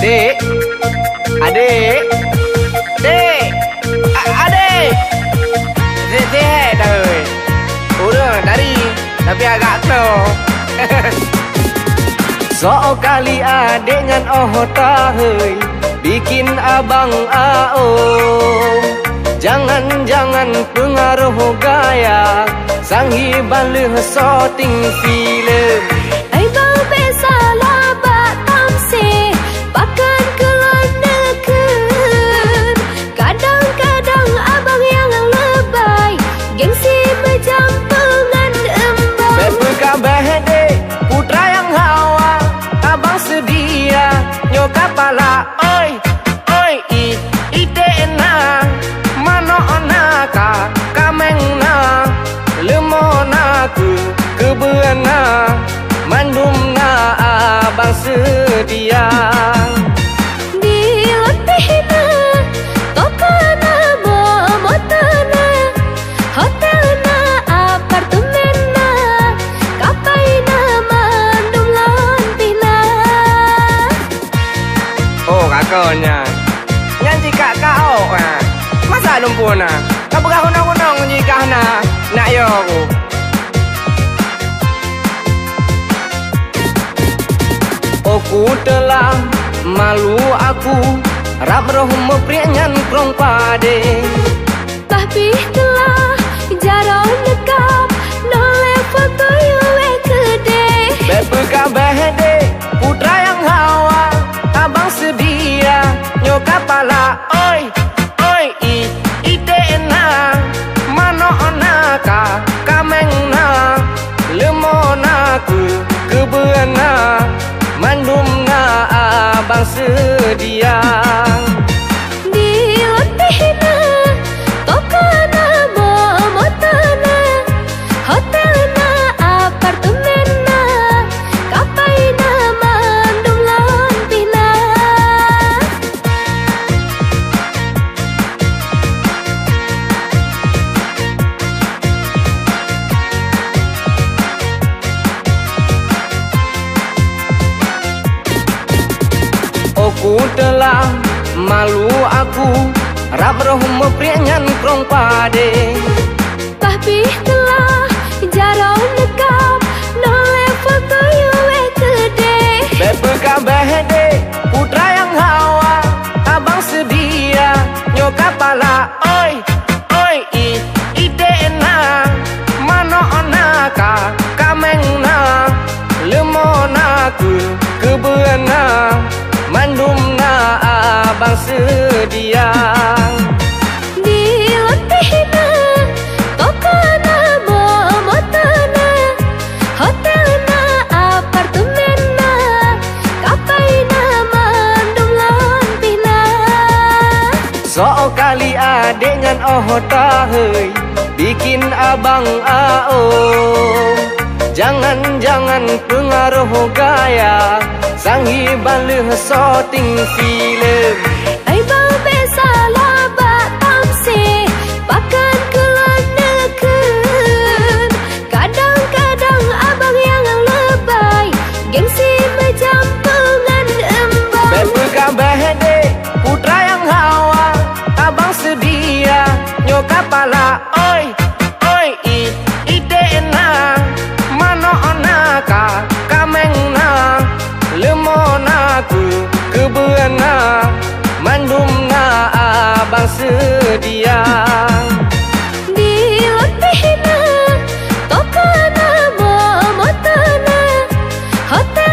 Dek, adik, dek, adik, dek dah. Udah dari, tapi agak slow. So kali adik ngan tahai bikin abang Jangan-jangan pengaruh gaya sanghi balih shooting film. Ai bang besalah bak tamse pakan kelon neken. Kadang-kadang abang yang lebay gengsi berjampengan embang. Berkabah dek putra yang hawa abang sedia nyokap pala oi oi ite na mano ona kameng na lemona kebeana mandum na abang sedia. Dilatihna tokana momotana hotelna apartemenna kapaina mandum lontihna. Oh kakonya nyanyi kakao masa lumpuna kau berah hunong-hunong jika nak yo aku. Aku telah malu aku rap roh meprianyan krong pade. Tapi telah jarang dekap nole foto yue kede. Berkabah dek putra yang hawa abang sedia nyokap pala oi oi ite na mano ona kameng na lemona kebeana mandum na abang sedia. Dilatihna tokana momotana hotelna apartemenna kapaina mandum lontihna. Aku telah malu aku rap roh meprianyan krong pade. Tapi telah jarang dekap nole foto yue kede. Berkabah dek putra yang hawa abang sedia nyokap pala oi oi ite na mano ona kameng na lemona kebeana mandum na abang sedia. Dilatihna tokana momotana hotelna apartemenna kapaina mandum lontihna. So kali adik ngan tahai bikin abang Jangan-jangan pengaruh gaya sanghi balih shooting film. Ai bang besalah bak tamse pakan kelon neken. Kadang-kadang abang yang lebay gengsi berjampengan embang. Berkabah dek putra yang hawa abang sedia nyokap pala oi oi ite na mano ona kameng na lemona kebeana mandum na abang sedia. Dilatihna tokana momotana hotel